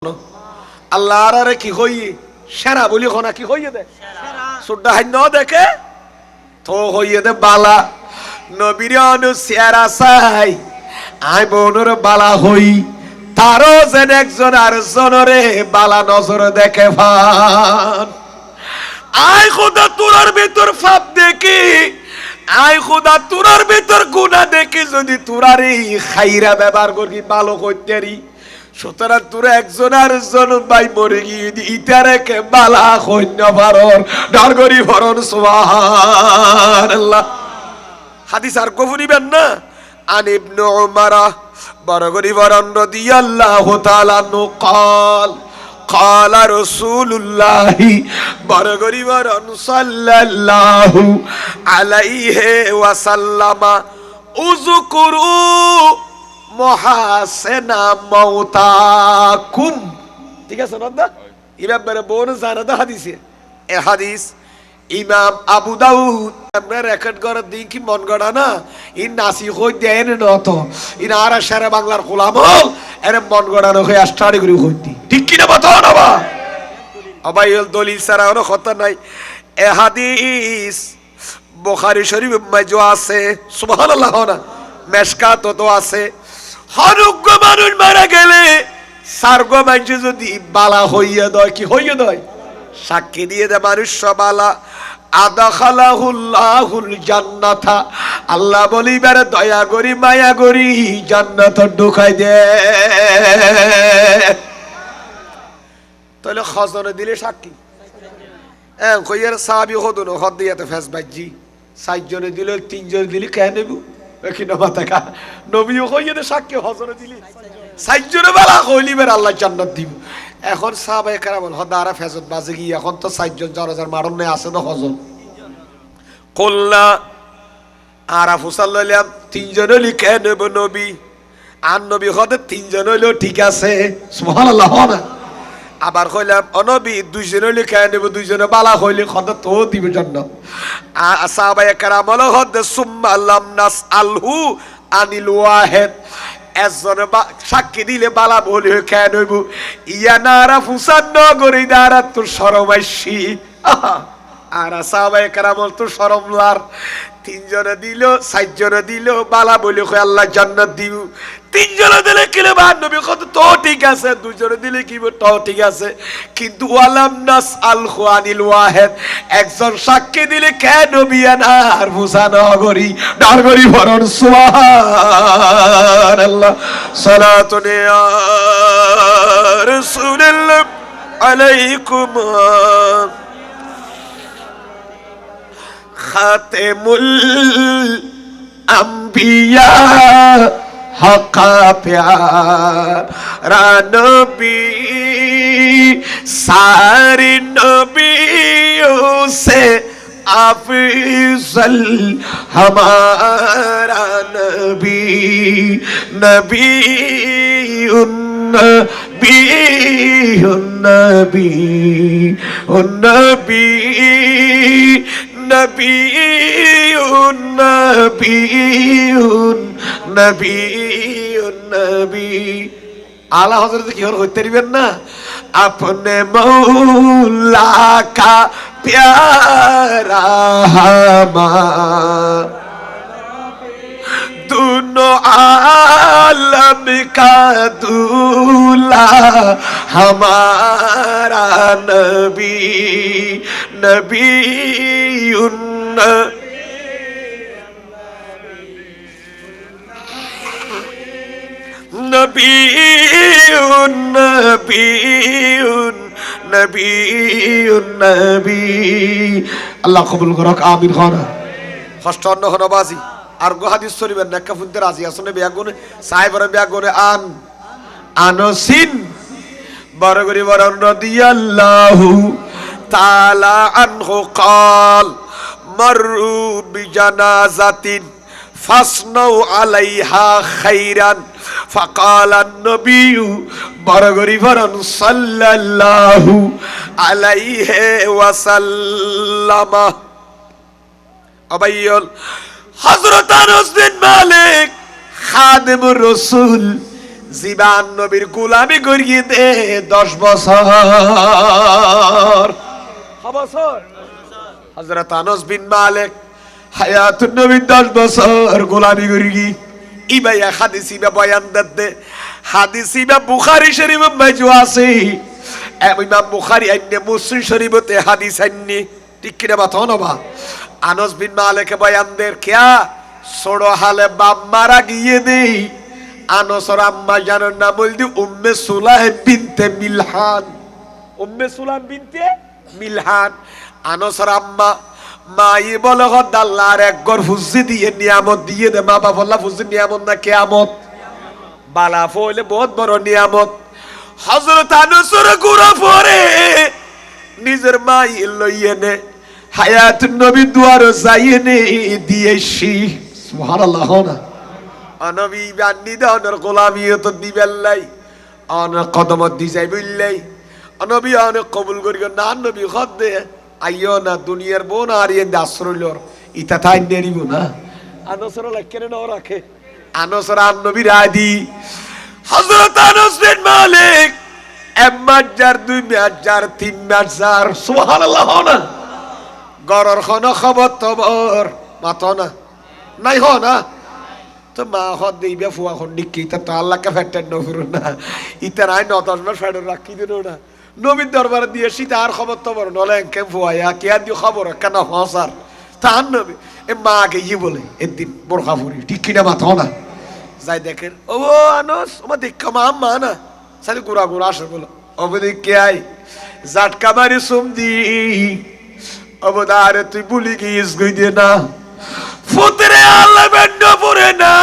আল্লাহর আরে কি হইয়ে সেরা বলি খনা কি হইয়ে দে সুড্ডা হাই ন দেখে তো হইয়ে দে বালা নবীর অনু সেরা চাই আই বনুর বালা হই তারও যেন একজন আর জনরে বালা নজর দেখে ফান আই খোদা তোরার ভিতর ফাপ দেখি আই খোদা তোরার ভিতর গুনাহ দেখি যদি তোরারই খাইরা ব্যবহার করি ভালো করতেরি সুতরাং তোরা একজন আর জন ভাই মরে গিয়ে ইটারে কে বালা কইন্য পারন ডারগরি ভরণ সুবহানাল্লাহ হাদিস আর কফুরিবেন না আন ইবনে উমর বরগরি ভরণ রাদিয়াল্লাহু তাআলা নু قال قال رسول الله বরগরি ভরণ সাল্লাল্লাহু আলাইহি ওয়াসাল্লাম উযকুরু মহাসেনা মাউতাকুম ঠিক আছে না ইমাম বড় বোন জানা দা হাদিসে এ হাদিস ইমাম আবু দাউদ আমরা রেকর্ড করে দিই কি মন গড়া না ইন নাসি কই দেন না তো ইন আর সারা বাংলার গোলামল এর মন গড়ানো হয়ে স্টাডি করে কইতি ঠিক কি না বাতাও না বা আবাইল দলিল সারা ওর কথা নাই এ হাদিস বুখারী শরীফ মধ্যে আছে সুবহানাল্লাহ না মেশকাত তো আছে হরুগ্য মানুষ মারা গেলে সার্গ মানুষ যদি বালা হইয়া দয় কি হইয়া দয় সাক্ষী দিয়ে দে মানুষ বালা আদাখালাহুল্লাহুল জান্নাতা আল্লাহ বলিবার দয়া করি মায়া করি জান্নাত ঢুকাই দে তাহলে খজনে দিলে সাক্ষী কইয়ার সাহাবী হদুন হদ দিয়াতে ফেস বাজি সাতজনে দিলে তিনজন দিলে কেন নেব নবীও কইয়ে সাক্ষী হজরে দিলি সাইজরে বালা কইলিবের আল্লাহ জান্নাত দিব এখন সাহাবায়ে কেরাম হদারা ফেজত বাজে গিয়ে এখন তো সাইজন জরজার মারণ নাই আছে না হজন কল্লা আরাফু সাল্লাল্লাহু তিনজন লিখে নেব নবী আর নবী হদে তিনজন হইলো ঠিক আছে সুবহানাল্লাহ না আবার কইলাম অনবী দুইজন লিখে নেব দুইজনে বালা হইলে খদ তো দিব জান্নাত সাহাবায়ে কেরাম হলো হদ সুম্মা লাম নাসআলহু আনিল ওয়াহিদ একজন সাক্ষী দিলে বালা বলি কেন হইব ইয়া নারা ফুসান নগরী দ্বারা তোর শরমাইছি আর সাহাবায়ে কেরাম তোর শরমলার তিনজনে দিল চারজনে দিল বালা বলি কই আল্লাহ জান্নাত দিব তিনজনে দিলে কিলে বা নবী কত তো ঠিক আছে দুজনে দিলে কি তো ঠিক আছে কিন্তু ওয়ালাম নাসআলহু আনিল ওয়াহিদ একজন সাক্ষী দিলে কেন বিয়ানা আর ফুসান নগরী ডারগরি ভরণ সুবহানাল্লাহ সালাতুন ইয়া রাসূলুল্লাহ আলাইকুম খাতেমুল আম্বিয়া হকা প্যারা নবী সারি নবিयों से अफजल हमारा नबी नबी नबी नबी नबी नबी नबी नबी नबी आला हजरत की और होते रिबेन ना अपने मौला का प्यारा दोनों आलम का दूल्हा हमारा नबी नबी नबी नबी नबी नबी আল্লাহ কবুল করক আমিন খানা ষষ্ঠ অন্য হনবাজি আর গো হাদিস শরীফের নেকা ফুনতে রাজি আসনে বিয়াগুনে সাহেবের বিয়াগুনে আনসিন বরগরি বরন রাদিয়াল্লাহু তাআলা আনহু قال مروا بجنازة فاصنعوا عليها خيرا فقال النبي বরগরি বরন সাল্লাল্লাহু আলাইহি ওয়াসাল্লাম আবাইল হযরত আনাস বিন মালিক খাদিমুর রাসূল জীবান নবীর গোলামি করিয়ে দে 10 বছর। হযরত আনাস বিন মালিক হায়াতুন নবী 10 বছর গোলামি করি। ইবাইয়া হাদিস ইবা বয়ান দে হাদিস ইবা বুখারী শরীফ মাঝে আছে, ইমাম বুখারী আইনে মুসলিম শরীফতে হাদিস আইনে, ঠিক কিনা বাতো না বা? আনাস বিন মালিক বয়ান দের কিয়া ছোট হালে বাপ মারা গিয়ে দেই। আনাসর আম্মা জানার নাম বলদি উম্মে সুলাইম বিনতে মিলহান। উম্মে সুলাইম বিনতে মিলহান। আনাসর আম্মা মাই বলে হদাল্লার এক ঘর ফুজি দিয়ে নিয়ামত দিয়ে দে। মা বাবা বললা ফুজি নিয়ামত না কিয়ামত? বালা ফলে বহুত বড় নিয়ামত। হযরত আনাসর গুরা পরে নিজের মাই লইয়ে নে হায়াতুন নবী দুয়ার যাইয়ে নে দিয়েছি। সুবহানাল্লাহ। না নবী বান্নি দানোর গোলামিয়ত দিবেল্লাই অন কদম দি যাই বললাই নবী অনেক কবুল করি না। নবী খদ দে আইও না দুনিয়ার বোন আর ইয়ে দাসরুলর ইতা তাই নেরিব না। আনাসর লাকেনে ন রাখে আনাসর আন নবী রাদি। হযরত আনাস বিন মালিক এমাজার 2 মাজার 3 মাজার সুবহানাল্লাহ। না গরর খন খবর তবর মাতো না নাই হ না তো মা হদ দিবে ফুয়া খন নিকি তা তো আল্লাহকে ফেটেন নফুর না ইতা নাই 9-10 মাস ফেডর রাখি দিন না। নবীর দরবারে দিয়ে সীতা আর খবর তবর নলে কে ফুয়া কে দি খবর কেন হসার তার নবী এ মাকে ই বলে একদিন বোরখা ফুরি, ঠিক কিনা মাতো না? যাই দেখেন ও আনাস ওমা দেখ মা মা না সালি গুড়া গুড়া আসে বলো অবদি কে আই জাটকা মারি সুম দি অবদারে তুই ভুলি গিয়েছ গই দে না ফুতরে আল্লাহ বেন্ড পুরে না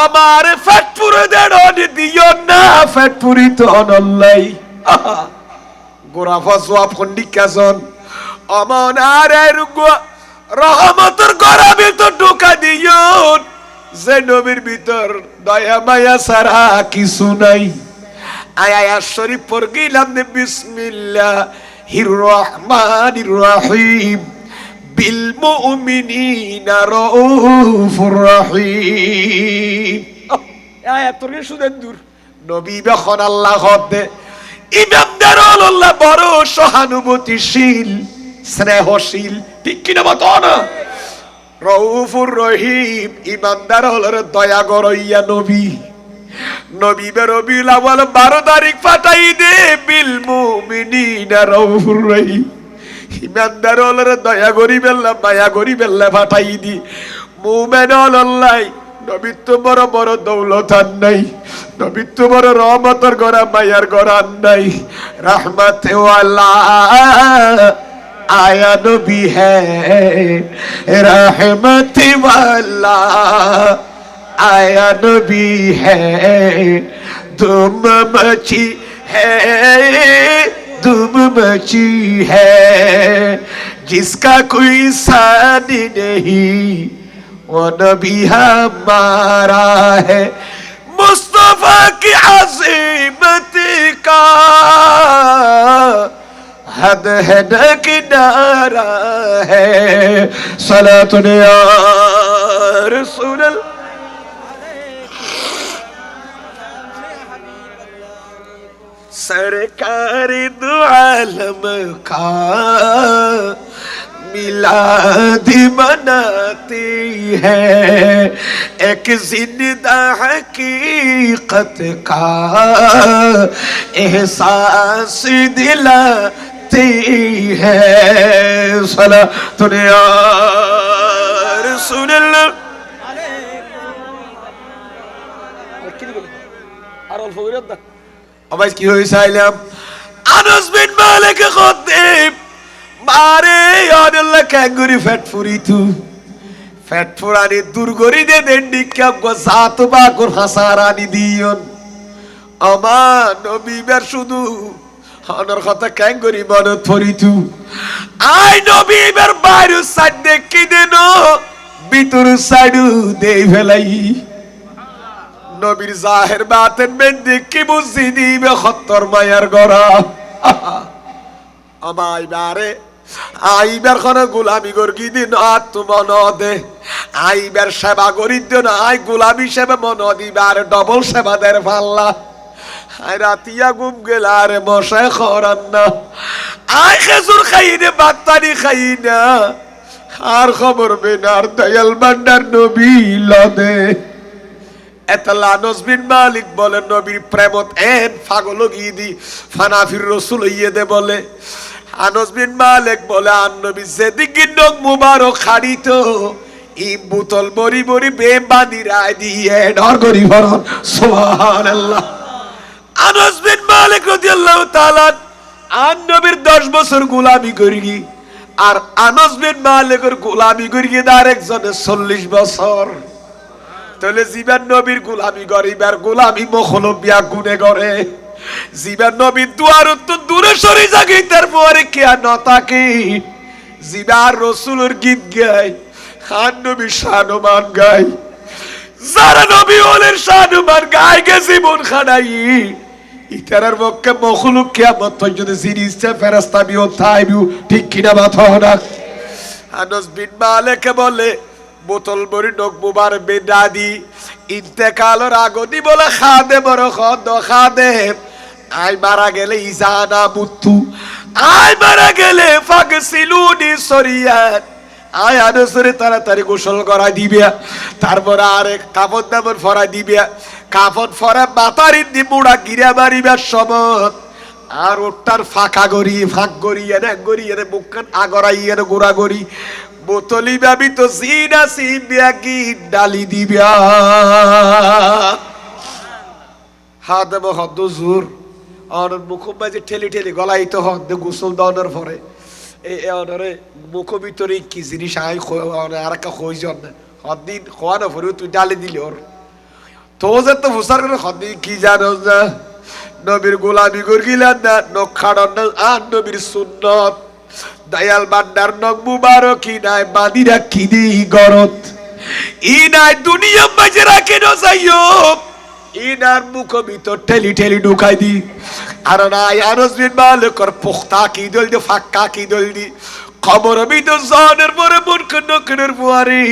আমার ফেট পুরে দেড় দিও না ফেট পুরি তো অনল্লাই গোরা ফসওয়া ফন্ডিকাজন অমন আরে রুগো রহমতের গড়া ভিতর ঢোকা দিও যে নবীর ভিতর দয়া মায়া সারা কিছু নাই। আয়া শরীফ পড় গেলাম নে বিসমিল্লাহির রহমানির রহিম বিল মুমিনিনা রাউফুর রহিম। আয়াত তোর সুদেন দূর নবী যখন আল্লাহ হদে ইমানদার আল্লাহ বড় সহানুভূতিশীল স্নেহশীল, ঠিক কিনা বতো না? রাউফুর রহিম ইমানদার হলরে দয়া গরইয়া নবী। নবী রবিউল আউয়াল 12 তারিখ পাঠাই দে বিল মুমিনিনা রাউফুর রহিম ইমানদার হলরে দয়া গরিবেল্লা মায়া গরিবেল্লা পাঠাই দি। মুমিন হল্লাই নবী তো বড় বড় দৌলত আর নাই, নবী তো বড় রহমতের গড়া মায়ার গড়া নাই। রহমতে ওয়ালা आया नबी है रहमत वाला आया नबी है धूम मची है धूम मची है जिसका कोई सानी नहीं वो नबी हमारा है। मुस्तफा की अज़ीमत का हद है न किनारा है। सलातुन या रसूल सरकार दो आलम का मिलाद मनाती है एक जिंदा हकीकत का एहसास दिलाती है। सलातुन या रसूलल्लाह। আর অল্প করে দাও আবার কি হইছে আইলাম আনাস বিন মালিক খতিব মারে আল্লাহ ক্যাঙ্গুরি ফ্যাট ফুরি তু ফ্যাট ফুরানি দূর করি দে দেন্ডি কাপ গো সাত বা কোর হাসারানি দিয়ন আমার নবী বের শুধু অনর কথা ক্যাঙ্গুরি মনত ফুরি তু আই নবী বের বাইরে সাইড দেখি দেন ভিতর সাইডু দেই ফেলাই নবীর জাহের বাতেন মেন দেখি বুঝি দিবে খত্তর মায়ার গড়া আমায় বারে আইবার খানা গোলামি গর্গি দিন আত্মমন দে আইবার সেবা করি দিন আই গোলামি সেবা মন দিবার ডবল সেবা দের পাল্লা আই রাতিয়া ঘুম গেল আরে মশাই খরান না আই খেজুর খাই নে বাত্তানি খাই না আর খবর বেনার দয়াল বান্দার নবী লদে এতলা আনস বিন মালিক বলে নবীর প্রেমত এন পাগল গিদি ফানাফির রাসূল ইয়ে দে বলে আনস বিন মালিক বলে আন নবী যেদিকে নখ মুবারক খাড়িত ই বোতল বড়ি বড়ি বেবানি রায় দিয়ে ডর করি ভরন সুবহানাল্লাহ আনস বিন মালিক রাদিয়াল্লাহু তাআলা আন নবীর 10 বছর গোলামি করি আর আনস বিন মালিকের গোলামি করি আর একজনের 40 বছর তাহলে জীবন নবীর গোলামি গরিবার গোলামি মখলবিয়া গুনে করে জীবন নবীর দুয়ার তো দূরে সরে যাগে তারপরে কে আর নতাকে জীবার রাসূলের গীত গায় খান নবী শানমান গায় যারা নবী ওলের শানমান গায় গে জীবন খানাই ইতারার পক্ষে মখলুক কিয়ামত পর্যন্ত জিনিসটা ফেরেশতা বিও থাইবু ঠিক কিনা মাথা না আনস বিন মালিক বলে বোতল বড়ি নখ মুবার বেদাদি ইন্তেকালের আগদি বলে খাদে বড় খদ খাদে আই মারা গেলে ইজানা মুতু আই মারা গেলে ফাগসিলুনি সরিয়াত আই আনসরে তাড়াতাড়ি গোসল করা দিবে তারপর আরেক কাপড় দাপড় ফরা দিবে কাপড় ফরা মাথার দি মুড়া গিরা মারিবার সমত আর ওটার ফাঁকা গড়ি ফাঁক গড়ি এনে মুখখান আগরাই এনে গোড়া গড়ি বোতলি ভাবি তো সিনা সিবিয়া কি ডালি দিবা হাদব হদ জোর আর মুখ বাজে ঠেলি ঠেলি গলাই তো হদ গোসল দাওয়ার পরে এই অনরে মুখ ভিতরে কি জিনিস আই আর একটা কইজন না হদিন খোয়ানো পরে তুই ডালি দিলি ওর তো যে তো ফুসার করে হদিন কি জানো না নবীর গোলামি গিলান না নখাড়ন না আর নবীর সুন্নত দয়াল বান্দার নখ মুবারক নাই বাঁধি রাখি দি গরত ই নাই দুনিয়া মাঝে রাখে ন যাইও ইনার মুখ ভিতর ঠেলি ঠেলি ঢুকাই দি আর নাই আনস বিন মালিকর পুখতা কি দল দি ফাক্কা কি দল দি খবর ভিতর জানের পরে মুখ নখের বুয়ারি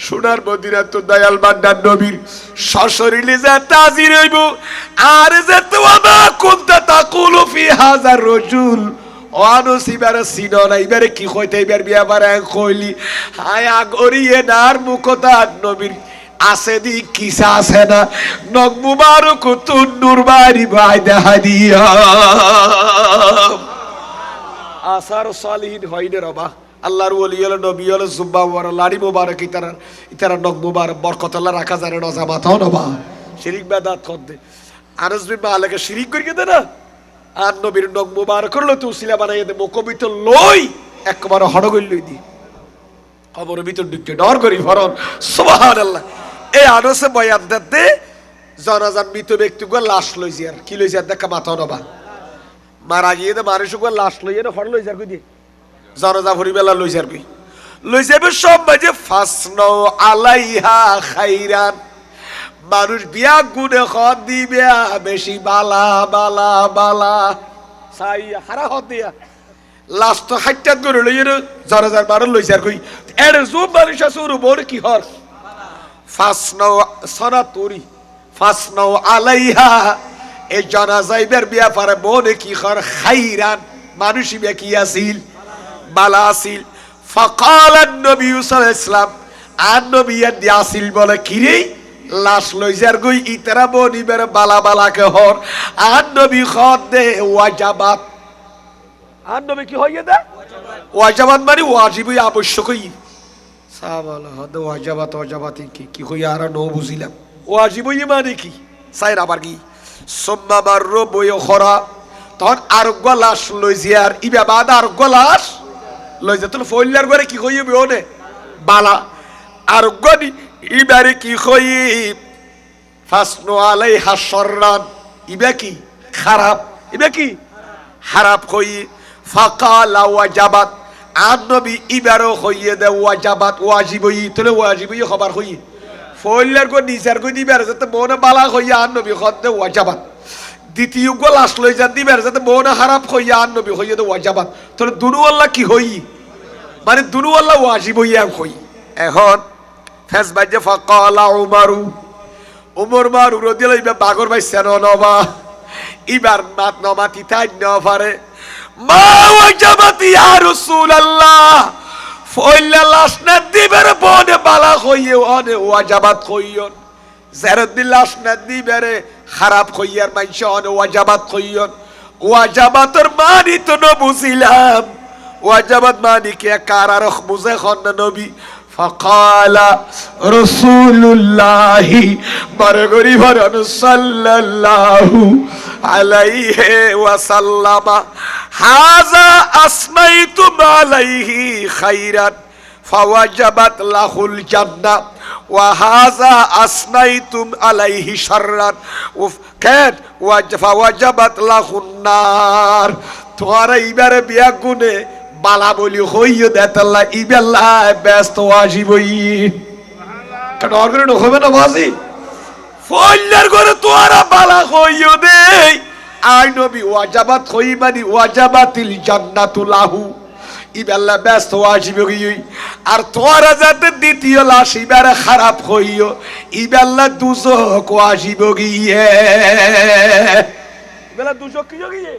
সোনার মদিনা তো দয়াল বান্দার নবীর সশরীরে যা তাজির হইব আর যে তো আমা কুনতা তাকুলু ফি হাজার রাজুল অনসিবার সিননা ইবারে কি কইতে ইবার বিয়া পারে কইলি হায় আগরিয়ে নার মুখতা নবীর আছে দি কিসা আছে না নখ মুবারক তুন্নুর বাড়ি ভাই দেখা দিয়া আসার সালিহিন হইনে রবা আল্লাহর ওলি হলো নবী হলো জুব্বা ওয়ার লাড়ি মুবারক ইতারা নখ মুবারক বরকত আল্লাহ রাখা যায় না জামাত নবা শিরিক বেদাত করতে আনস বিন মালিক শিরিক করিয়ে দে না আর নবীর নখ মুবারক করলো তো উসিলা বানাইয়ে দে মুখবিত লই একবার হড়গল লই দি খবর ভিতর ঢুকে ডর করি ফরন সুবহানাল্লাহ এই আনসে বয়ান দিতে জানাজান মৃত ব্যক্তিকে লাশ লই যার কি লই যার দেখা মাথা নবা মারা গিয়ে দে মানুষকে লাশ লই না হড় লই যার কই দি জানাজা ভরিবেলা লই যাবে সব বাজে ফাসনাও আলাইহা খাইরান মানুষ বিয়া গুনে খদ দিবে বেশি বালা বালা বালা সাই হারা হদ দিয়া লাস্ট হাইটাত করে লই জানাজার বারো লই যার কই এর জুব মানুষ সুর বড় কি হর ফাসনাও সনাতুরি ফাসনাও আলাইহা এই জানাজাইবের বিয়া পারে বনে কি হর খাইরান মানুষ বিয়া কি আসিল বালা আসিল ফাকালান নবী সাল্লাল্লাহু আলাইহি ওয়াসাল্লাম আর নবী আসিল বলে কিরে লাশ লই যার গই ইতারা বনিবের বালা বালা কে হর আর নবী খদ দে ওয়াজাবাত আর নবী কি হইয়ে দে ওয়াজাবাত মানে ওয়াজিবই আবশ্যকই সাবালা হদ ওয়াজাবাত কি কই আর নো বুঝিলাম ওয়াজিবই মানে কি সাইর আবার কি সুম্মা মাররু বয় খরা তখন আর গলাস লই যার ইবা বাদ আর গলাস লই যা তো ফইলার ঘরে কি কইবে ওনে বালা আর গনি ইবারে কি কই ফাসনু আলাইহা শাররান ইবা কি খারাপ ইবা কি খারাপ কই ফাকালা ওয়াজাবাত আর নবী ইবারও কইয়ে দে ওয়াজাবাত ওয়াজিবই তলে ওয়াজিবই খবর কই ফইলার ঘর নিসার কই দিবার যত মনে বালা কই আর নবী খদ দে ওয়াজাবাত দ্বিতীয় গো লাশ লই যা দিবের যাতে মনে খারাপ হইয়া আর নবী হইয়া তো ওয়াজাবাত তাহলে দুনু আল্লাহ কি হই মানে দুনু আল্লাহ ওয়াজিব হইয়া হই এখন ফেস বাজে ফাকালা উমারু উমর মারু রাদিয়াল্লাহু আনহু বাগর ভাই সেন নবা ইবার মাত নমাতি তাই ন পারে মা ওয়াজাবাত ইয়া রাসূলুল্লাহ ফইলা লাশ না দিবের বনে বালা হইয়ে অনে ওয়াজাবাত কইয়ন জারদিন লাশ না দিবেরে খারাপ কইয়ার মাইনছে অনে ওয়াজাবাত কইয়ন ওয়াজাবাতের মানি তো ন বুঝিলাম ওয়াজাবাত মানি কে কারার বুঝে খন নবী فقال رسول الله برغري فرن صلى الله عليه وسلم هذا أسميتم عليه خيرا فوجبت له الجنة وهذا أسميتم عليه شرا فوجبت له النار তোমার এইবার বিয়া গুনে বালা বলি হইও দেতাল্লাহ ইবেল্লাহ ব্যস্ত ওয়াজিবই কারণ অর্গরে হবে না বাজি ফল্লার করে তোরা বালা হইও দে আই নবী ওয়াজাবাত হইবানি ওয়াজাবাতিল জান্নাতু লাহু ইবেল্লাহ ব্যস্ত ওয়াজিবই আর তোরা যাতে দ্বিতীয় লাশ ইবারে খারাপ হইও ইবেল্লাহ দুজক ওয়াজিবই ইবেল্লাহ দুজক কি জগিয়ে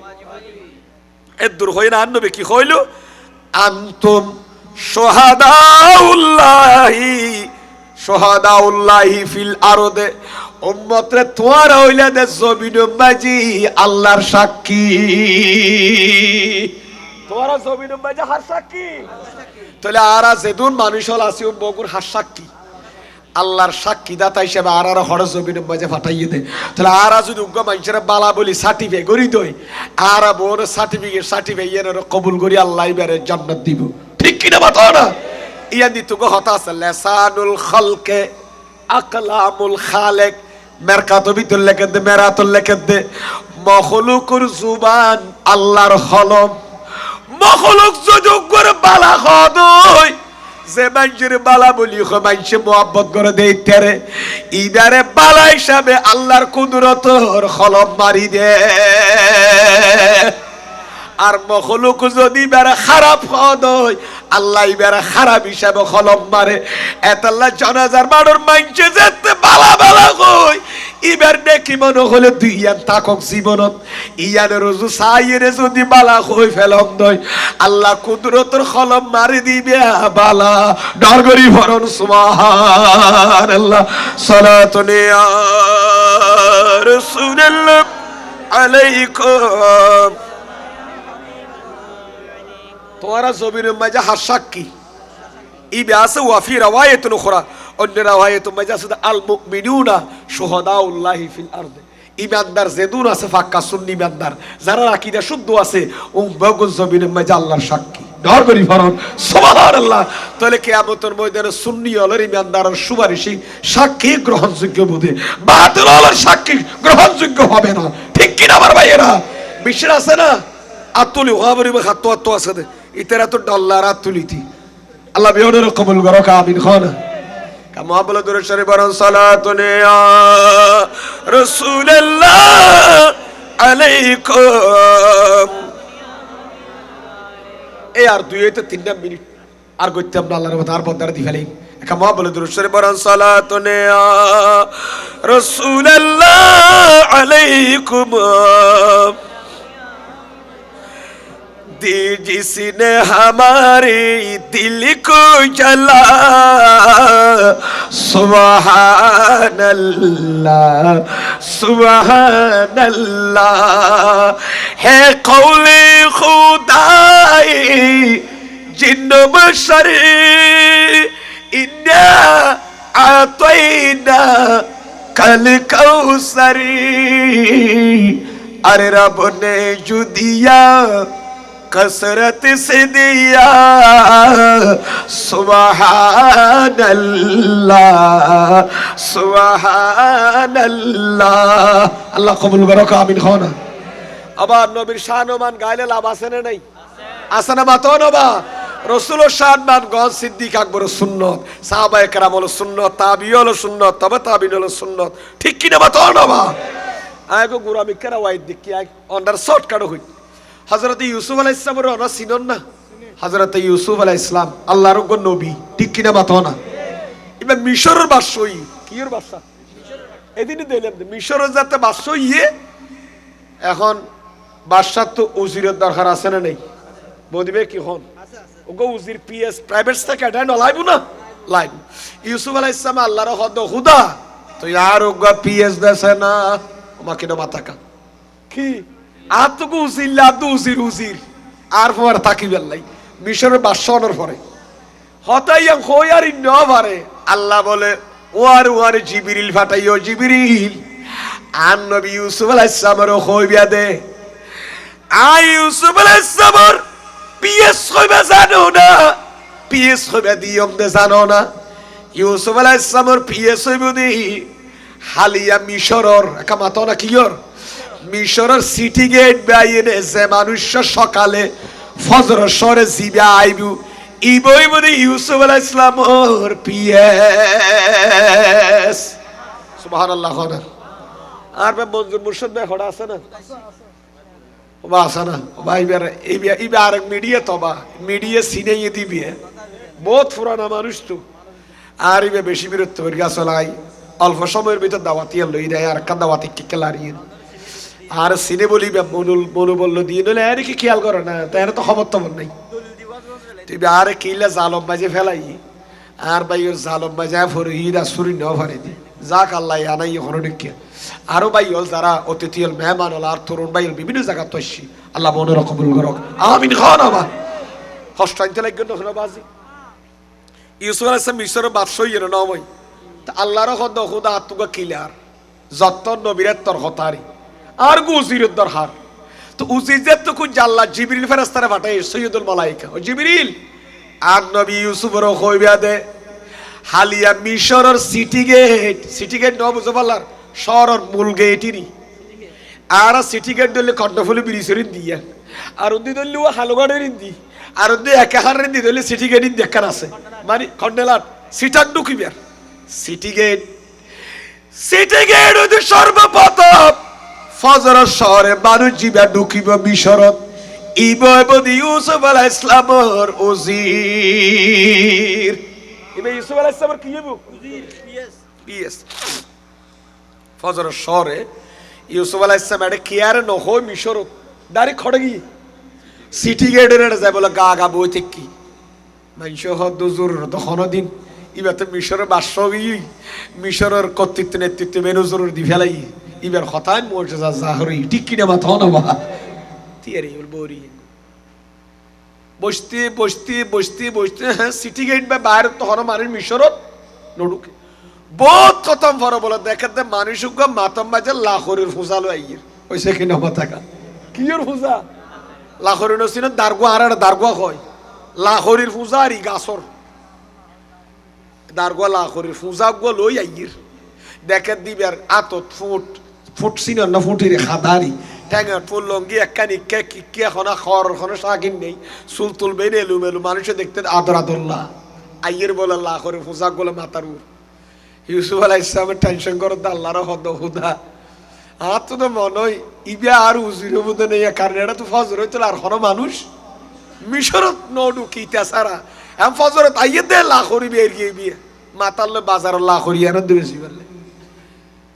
এত দূর হই না নবী কি কইলো আনতুম শুহাদাউল্লাহি ফিল আরদে উম্মতরে তোমরা হইলে দে জমিনে মাঝি আল্লাহর সাক্ষী তোমরা জমিনে মাঝি হার সাক্ষী তাহলে আরা যেদুন মানুষ হল আছে বগুর হার সাক্ষী আল্লাহর সাক্ষী দাতা হিসেবে আর হর জমিনে মাঝে ফাটাইয়ে দে তাহলে আরা যদি উগ্র মানুষের বালা বলি সার্টিফিকেট করি দই আর বোর সার্টিফিকেট কবুল করি আল্লাহ বেড়ে জান্নাত দিব ঠিক কিনা বাতো না ইয়ান দি তুগো হতা আছে লিসানুল খালকে আকলামুল খালেক মেরকাতো বিতুল লেখে দে মেরাতুল লেখে দে মখলুকুর জুবান আল্লাহর কলম মখলুক যদি উগ্র বালা হদই যে মানুষের বালা বলি মানুষে মোহাব্বত করে দেয় তেরে ইদারে বালা হিসাবে আল্লাহর কুদরতর কলম মারি দে আর মখলুক যদি বেড়া খারাপ হয় আল্লাহ বেড়া খারাপ হিসাবে কলম মারে এতাল্লাহ জনাজার মানুষ মানছে যেতে বালা বালা কই ইবার দেখি মনে হলে দুই ইয়ান থাকক জীবনত ইয়ান রোজু সাইরে যদি বালা কই ফেলম দয় আল্লাহ কুদরতের কলম মারি দিবে বালা ডর করি ফরন সুবহানাল্লাহ সালাতুন ইয়া রাসূলুল্লাহ আলাইকুম তোরা জমিনের মাঝে হার সাক্ষী ইবে আছে ওয়াফি রাওয়ায়াতুন উখরা অন্য রাওয়ায়াতুন মাঝে আছে আল মুমিনুনা শুহাদাউল্লাহি ফিল আরদে ইমানদার যেদুন আছে ফাক্কা সুন্নি ইমানদার যারা আকীদা শুদ্ধ আছে ও বগুন জমিনের মাঝে আল্লাহর সাক্ষী ডর করি ফরন সুবহানাল্লাহ তাহলে কিয়ামতের ময়দানে সুন্নি হলের ইমানদারের সুপারিশি সাক্ষী গ্রহণযোগ্য বোধে বাতিল হলের সাক্ষী গ্রহণযোগ্য হবে না ঠিক কিনা আমার ভাইয়েরা বিশ্বাস আছে না আতুলি ওয়াবরি খাতওয়াত আছে দে ইতারা তো ডলার আতুলিতি আল্লাহ বিহনের কবুল করো আমিন খানা কামা বলে দরুদ শরীফ বরন সালাতুন ইয়া রাসূলুল্লাহ আলাইকুম এই আর দুইতে 3 মিনিট আর কইতাম না আল্লাহর কথা আর বদার দি ফেলাই কামা বলে দরুদ শরীফ বরন সালাতুন ইয়া রাসূলুল্লাহ আলাইকুম दी जिसने हमारे दिल को जला सुभान अल्लाह है कौले खुदाई जिन्न बशर इन्ना आतैना कल कौसरी अरे रब ने जो दिया कसरत से दिया सुबहानल्लाह सुबहानल्लाह আল্লাহ কবুল করুক আমিন খানা আবার নবীর শান মান গাইলে লাভ আছে না নাই আছে না মাতো নবা রাসূলের শান মান গন সিদ্দিক আকবর সুন্নাত সাহাবায়ে কেরাম হলো সুন্নাত তাবিঈ হলো সুন্নাত তবে তাবিঈন হলো সুন্নাত ঠিক কি না মাতো নবা আগে গুরামি কেরা ওয়াইদ দেখি অন্ডার শর্টকাট হই হযরত ইউসুফ আলাইহিস সালামের অনা চিনন না হযরত ইউসুফ আলাইহিস সালাম আল্লাহর নবী ঠিক কিনা বাত না এবার মিশরের বাদশাহ কির বাদশা এদিনই দিলাম মিশরের যাতে বাদশাহ ইয়ে এখন বাদশার তো উজিরের দরকার আছে না নেই বদিবে কি হন ওগো উজির পিএস প্রাইভেট থেকে এটা লাইব না লাইব ইউসুফ আলাইহিস সালাম আল্লাহর হদ খুদা তো यार ওগো পিএস দেছে না আমাকে না মাতাকা কি আতকু উজিল্লা দু উজির আর পর তাকিবেল নাই মিশরের বাদশাহর পরে হতাইয়া খোয়ারি ন পারে আল্লাহ বলে ওয়ার জিবরিল ফাটাইও জিবরিল আন নবী ইউসুফ আলাইহিস সালামের খোইবিয়া দে আই ইউসুফ আলাইহিস সালামের পিএস খোইবা জানো না পিএস খোইবা দিয়ম দে জানো না ইউসুফ আলাইহিস সালামের পিএস হইবো দি হালিয়া মিশরর কামাতো না কিয়র মিশরের সিটি গেট বাইরে যে মানুষ সকালে ফজর সরে জিবা আইবু ইবই বলি ইউসুফ আলাইহিস সালামের পিএস সুবহানাল্লাহ খোদা আর মঞ্জুর মুর্শিদ ভাই খোদা আছে না ওবা আছে না ভাই এবার আরেক মিডিয়া তবা মিডিয়া সিনেই দিবি বহুত পুরানা মানুষ তো আর ইবে বেশি বিরক্ত হয়ে গেছে লাই অল্প সময়ের ভিতর দাওয়াতি লই দেয় আর কা দাওয়াতি কে লারিয়ে আর সিনে বলি মনু বললো দিয়ে নলে আর কি খেয়াল করে না তাই তো খবর তবর নাই তুই আর কিলা জালম বাজে ফেলাই আর ভাই ওর জালম বাজে ফরে হিরা সুরি ন ভরে দি যাক আল্লাহ আনাই হরো ডেকে আরো ভাই হল যারা অতিথি হল মেহমান হল আর তরুণ ভাই হল বিভিন্ন জায়গা তৈছি আল্লাহ মনের কবুল করক আমিন খান আবার কষ্ট আনতে লাগবে না বাজি ইউসুফ আলাইহিস সালাম মিশরের বাদশাহ ইয়ে নয় তা আল্লাহর হদ খুদা আতুকা কিলার যত নবীরের তর হতারি আর গুজিরের দরহার তো উজিজের তো কুন জাল্লা জিবরিল ফেরেশতারে পাঠায় সৈয়দুল মালায়েকা ও জিবরিল আর নবী ইউসুফের কইবা দে হালিয়া মিশরের সিটি গেট ন বুঝো পারলার শহরের মূল গেটইনি আর সিটি গেট দলে কর্ণফুলি ব্রিজের দিয়া আর উদি দলে হালুগাড়ের দি আর উদি একাহারের দি দলে সিটি গেট দেখার আছে মানে কর্নেলাট সিটার ঢুকিবার সিটি গেট ওই সর্বপ্রথম ফজরের শহরে মানুষ জিবা ঢুকিব মিশরত ইবদি ইউসুফ আলাইহিস সালামের উজির ইবে ইউসুফ আলাইহিস সালামের কি হইব উজির পিএস ফজরের শহরে ইউসুফ আলাইহিস সালাম এর কেয়ার ন হয় মিশরত দাঁড়ি খড়ে গিয়ে সিটি গেটের যায় বলে গা বই থেকে কি মানুষ হদ জোর তখন দিন ইবাতে মিশরের বাদশাহ গিয়ে মিশরের কর্তৃত্ব নেতৃত্ব মেনুজোর দি ফেলাই ইবার কথায় মুজিজা জাহরি ঠিক কিনা মাথা না বা তিয়ারি বলবরি বসতে হ্যাঁ সিটি গেট বা বাইরে তখন মানুষ মিশরত নডুকে বহুত খতম ফর বলে দেখাতে মানুষ মাতম বাজে লাহোরের ফুজালো আইয়ের ওইসে কিনা মাথাকা কিয়র ফুজা লাহোরের নসিন দারগোয়া আর দারগোয়া হয় লাহোরের ফুজা আর গাছর দারগোয়া লাহোরের ফুজা গো লই আইয়ের দেখে দিবার আতত ফুট সিনন না ফুটির খাদারি ট্যাঙ্গার ফুল লঙ্গি একখানি কে এখন খর সাকিন নেই চুল তুলবে এলুমেলু মানুষে দেখতে আদরাদুল্লাহ আইয়ের বলে লাহোরের ফুজা গোলে মাতার উর ইউসুফ আলাইহিস সালামের টেনশন করো আল্লাহর হদ হুদা আর তো মনে হয় ইবে আর উজির বুঝে নেই কারণ এটা তো ফজর হইতো আর হন মানুষ মিশরত নডু কিতা সারা এম ফজরত আইয়ে দে লাখরি বের গিয়ে বিয়ে মাতাল্লে বাজার লাখরি আর দেবেছি বললে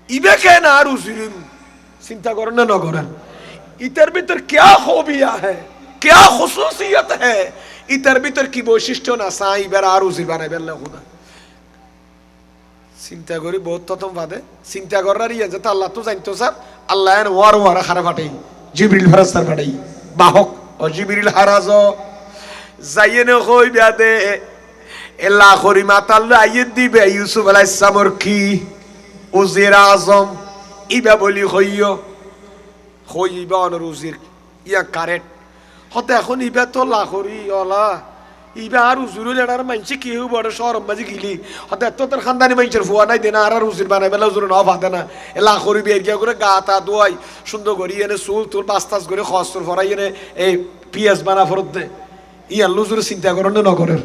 ইবে কেন আর উজির চিন্তা করেন না করেন ইতার ভিতর क्या खूबियां है क्या खुसूसियत है ইতার ভিতর কি বৈশিষ্ট্য না সাই বের আর উজির বানাইবেন না খুদা চিন্তা করি বহুত প্রথম বাদে চিন্তা করার ইয়ে যেটা আল্লাহ তো জানতো স্যার আল্লাহ ওয়ার খারাপ পাঠাই জিবরিল ফেরেশতার পাঠাই বাহক ও জিবরিল হারাজ যাইয়েনে কই বিয়াদে এলা খরি মাতাল্লা আইয়ে দিবে ইউসুফ আলাইহিস সালামের কি উজির আজম ইবা বলি হইবা অনর উজির ইয়া কারেট হতে এখন ইবা তো লাখরি ওলা ইবা আর উজুরুল এটার মানছি কেউ বড় শহরম বাজি গিলি হতে এত তোর খানদানি মানুষের ফুয়া নাই দেনা আর উজির বানাই বেলা উজুর ন ফাতে না এলা করি বের গিয়া করে গা তা দোয়াই সুন্দর করি এনে চুল তুল বাস্তাস করে খসর ফরাই এনে এই পিএস বানা ফরত দে ইয়ার লুজুর চিন্তা করেন না নগরের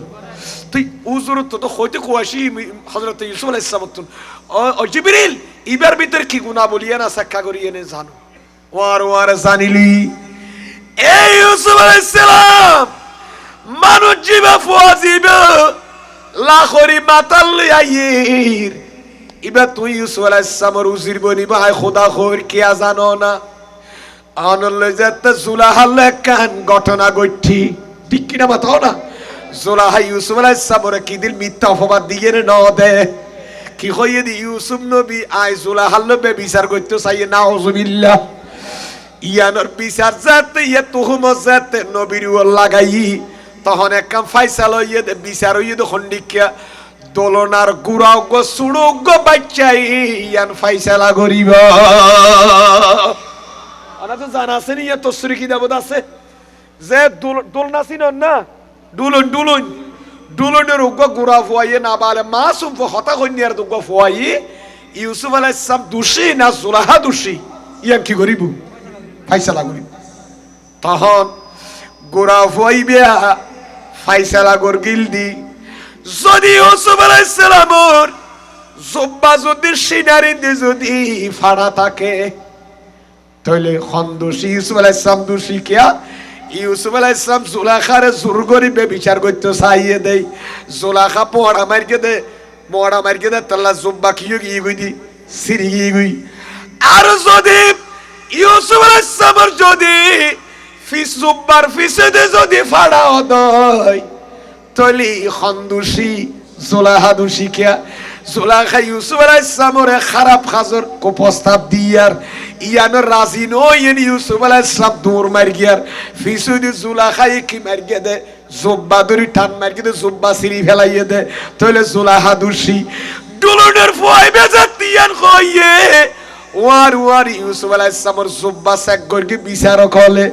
তুই উজুর তো হইতে কুয়াশি হযরত ইউসুফ আলাইহিস সালাম ও জিবরিল ইবার ভিতরে কি গুনাহ বলিয়া না সাক্কা করিয়ে নে জানো ওয়ার জানিলি এই ইউসুফ আলাইহিস সালাম মানুষ জীবা ফুয়াজিবা লাখরি মাতাল আইর ইবা তুই ইউসুফ আলাইহিস সালামের উজির বনি ভাই খোদা খোর কিয়া জানো না আনলে যেতে জুলাহাল কান ঘটনা গঠি ঠিক কিনা মাথাও না জুলাহা ইউসুফ আলাইহিস সালামের কি দিল মিথ্যা অপবাদ দিয়ে ন দে কি কইয়ে দি ইউসুফ নবী আই জুলাহাল বে বিচার করতে চাই নাউজুবিল্লাহ ইয়ানোর বিচার যাতে ইয়া তুহমত যাতে নবীর লাগাই তখন একদম ফাইসালা ইয়ে দে বিচার ইয়ে দে খন্ডিকা দোলনার গুড়াও গো সুড়ো গো বাচ্চাই ইয়ান ফাইসালা করিব আনা তো জানা আছে নি ইয়া তসরি কি দেবদ আছে যে দোলনা চিনন না দুলনের উগ্র গুড়া ফুয়াইয়ে না বালে মাসুম হতা কন্যার দুগ্গ ফুয়াই ইউসুফ আলাইহিস সালাম দোষী না জুলাহা দোষী ইয়ান কি করিব ফাইসালা করিব তখন গুড়া ফুয়াইবে ফাইসালা গরগিল দি যদি ইউসুফ আলাইহিস সালামের জুব্বা যদি সিনারি দি যদি ফাড়া থাকে তাহলে খন্দোষী ইউসুফ আলাইহিস সালাম দোষী কিয়া ইউসুফ আলাইহিস সালাম জুলাখারে জোর করিবে বিচার করতে চাইয়ে দেই জুলাখা পোড়া মারকে দে তাল্লা জুব্বা কিও গিয়ে গই দি সিরি গিয়ে গই আর যদি ইউসুফ আলাইহিস সালামের যদি ফিস জুব্বার ফিসে দে যদি ফাড়া হদয় তলি খন্দুসি জুলাহা দোষী কিয়া জুলাখা ইউসুফ আলাইহিস সালামের খারাপ খাজর কো প্রস্তাব দিয়ার ইয়ানোর রাজি নইন ইউসুফ আলাইহিস সালাম দূর মার গিয়ার ফিসুদি জুলাখা কি মার গিয়ে দে জুব্বা দরি টান মার গিয়ে দে জুব্বা সিরি ফেলাইয়ে দে তলে জুলাহা দোষী দুলনের ফুয়াই বেজাতিয়ান কইয়ে ওয়ার ইউসুফ আলাইহিস সালামের জুব্বা সাক গরকি বিচারক হলে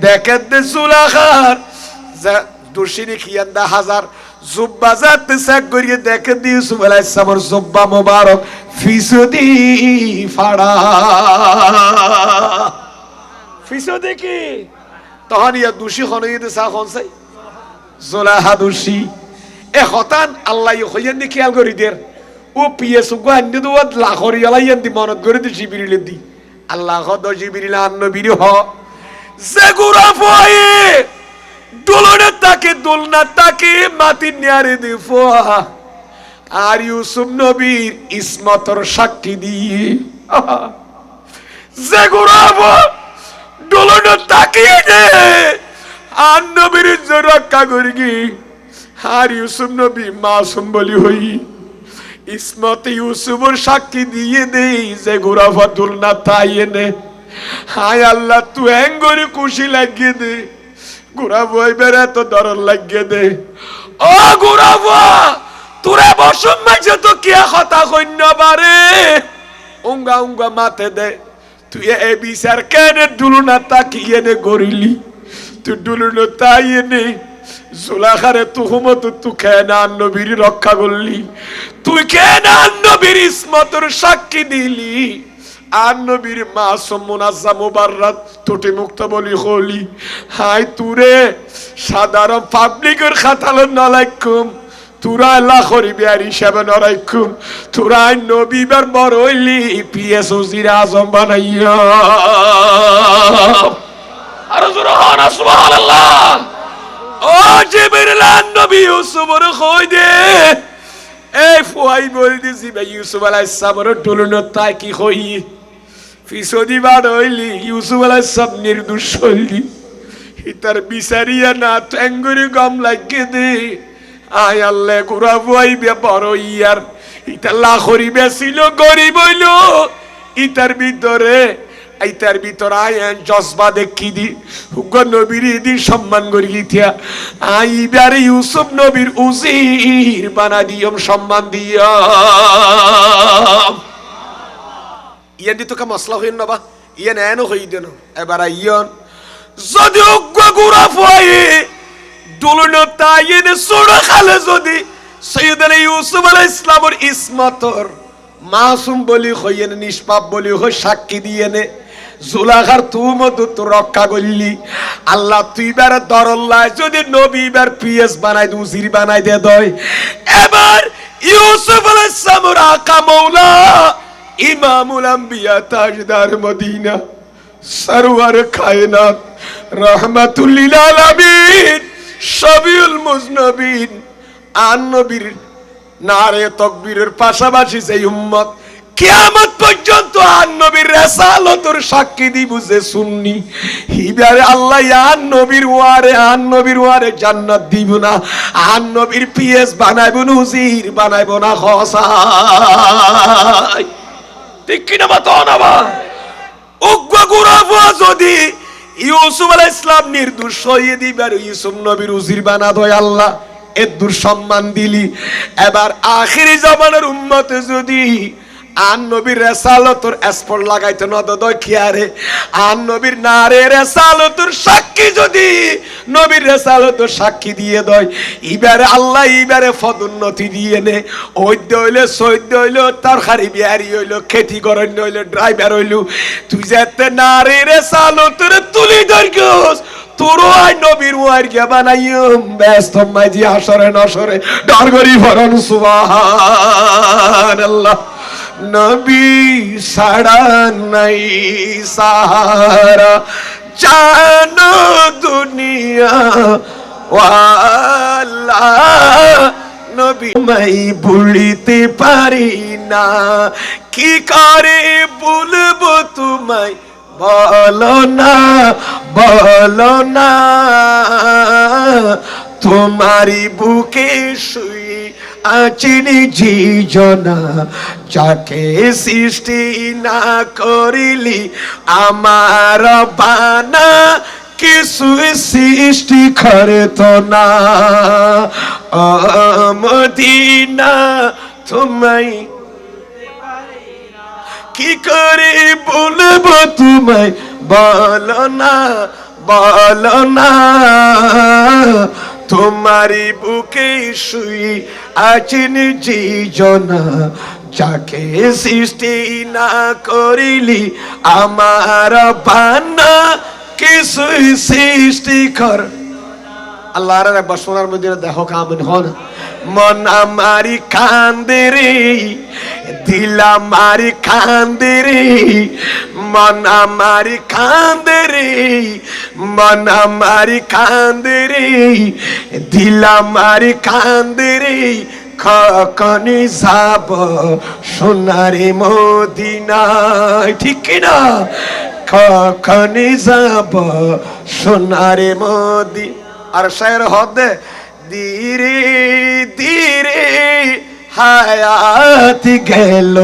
দেখে দে জুলাখার দোষিনী খিয়ান্দা হাজার জুব্বা জাত সাক গরিয়ে দেখে দি ইউসুফ আলাইহিস সালামের জুব্বা মোবারক ফিসুদি ফাড়া ফিসুদি কি তখন ইয়া দোষী হনই দে সা কোন চাই জুলাহা দোষী এ হতান আল্লাহ হইয়েন দি খেয়াল করি দের ও পিএস গো আন্দি দো লাখরি আলাইয়েন দি মনত করে দি জিবরিল দি আল্লাহ হ দ জিবরিল আন নবীর হ যে গুরা ফয়ে দোলনে তাকে দোলনা তাকে মাটি নিয়ারে দি ফোয়া আর ইউসুফ নবীর ইসমতর সাক্ষী দিয়ে যে গুরা ফো দোলনে তাকিয়ে দে আর নবীর রক্ষা করি কি আর ইউসুফ নবী মাসুম বলি হই ইসমত ইউসুফের সাক্ষী দিয়ে দেই যে গুরাফা দোলনা তাইয়ে নে হায় আল্লাহ তুই এঙ্গরি খুশি লাগিয়ে দে গুরাফা বেড়ে তো ডর লাগিয়ে দে ও গুরাফা তোরা বসম মাঝে তো কিয়া কথা কইন্য বারে উঙ্গা মাথে দে তুই এ বিচার কেন দুলনা তাকিয়ে নে গরিলি তুই দুলনা তাইয়ে নে জুলাখারে তুহমত তু কেন নবীর রক্ষা করলি তুই কেন নবীর ইসমতর সাক্ষী দিলি আর নবীর মাসুম মুনাজ্জাম মুবাররাত তুটি মুক্ত বলি হলি হাই তুরে সাধারণ পাবলিকের খাতাল নালাইকুম তুরা লাখরি বিয়ার হিসাবে নরাইকুম তুরা নবীবার বড় হইলি পিএস ওজির আজম বানাইয়া আর জোরে হনা সুবহানাল্লাহ ও জিবরিল নবী ইউসুফর কই দে এই ফুয়াই বলি দিছি ভাই ইউসুফ আলাইহিস সালামের দুলনো তাই কি কই ফিসদি বাড় হইলি ইউসুফ আলাইহিস সালাম নির্দোষ হইলি ইতার বিচারিয়া না টেঙ্গুরি গম লাগিয়ে দে আয় আল্লাহ গুরা ফুয়াই বে বড় ইয়ার ইতা লাখরি বেছিল গরিব হইল ইতার ভিতরে আয়ান জজবা দেখি দি হুগো নবীর দি সম্মান করি গিয়া আইবার ইউসুফ নবীর উজির বানা দিয়ম সম্মান দিয়া ইয়ান দিতো কা মসলা হইন না বা ইয়ান এনো হই দেন এবার ইয়ন যদি হুগো গুরা ফয় দুলনো তাইনে সোড়া খালে যদি সাইয়েদনা ইউসুফ আলাইহিস সালামের ইসমতর মাসুম বলি হইয়েন নিষ্পাপ বলি হই সাক্ষী দিয়ে নে জুলাখার তুমত তো রক্ষা করলি আল্লাহ তুই বার দরল্লাহ যদি নবী বার পিএস বানাই দে উজির বানাই দে দয় এবার ইউসুফ আলাইহিস সালামের আকা মাওলা ইমামুল আম্বিয়া তাজদার মদিনা সরওয়ার কায়নাত রাহমাতুল লিল আলামিন শফিউল মুজনবিন আন নবীর নারে তাকবীরের পাশাপাশি যে উম্মত কিয়ামত পর্যন্ত আন নবীর রিসালাতের সাক্ষী দিব যে সুন্নি হিবারে আল্লাহ আন নবীর ওয়ারে জান্নাত দিব না, আন নবীর পিএস বানাইব না, উজির বানাইব না খসাই। ঠিক কিনা বাতো না বা উগ্র গুরাফা যদি ইউসুফ আলাইহিস সালাম নির্দোষ হয়ে দিবার ইউসুফ নবীর উজির বানা দয় আল্লাহ এর দুঃসম্মান দিলি। এবার আখিরি জামানার উম্মতে যদি আন নবীর রিসালাতের স্পট লাগাইতে নদয় কিয়ারে আন নবীর নারে রিসালাতের সাক্ষী যদি নবীর রিসালাতের সাক্ষী দিয়ে দয় ইবারে আল্লাহ ইবারে পদোন্নতি দিয়ে নে। ওইদ্য হইলে সৈদ্য হইল তরকারি বিহারি হইল খেতি গরণ্য হইল ড্রাইভার হইল তুই যেতে নারে রিসালাতের তুলি দরগস তোরও আই নবীর ওয়ার গিয়া বানাইম ব্যস্ত মাইজি হাসরে নসরে ডরগরি ভরণ সুবহানাল্লাহ। নবী সাড়া নাই সাহারা জানো দুনিয়া ওয়ালা নবী মাই ভুলিতে পারি না কি করে বলবো তোমায় বলো না তোমারি বুকে শুয়ে আচিনি জীজনা যাকে সৃষ্টি না করিলি আমার বানা কিছু সৃষ্টি করত না মদিনা তোমায় কি করে বলবো তোমায় বলো না তোমারি বুকে শুই আছেন জীজনা যাকে সৃষ্টি না করিলি আমার বানা কিছু সৃষ্টি কর। আল্লাহর একবার সোনার মদিনা দেখো কামিন হন মন আমারি কান্দে রে দিল আমারি কান্দে রে মন আমারি কান্দে রে মন আমারি কান্দে রে দিল আমারি কান্দে রে কখনই যাব সোনারি মদিনায় ঠিক কিনা কখনই যাব সোনারি মদিনা। আর শায়ের হদে ধীরে ধীরে হায়াত গেল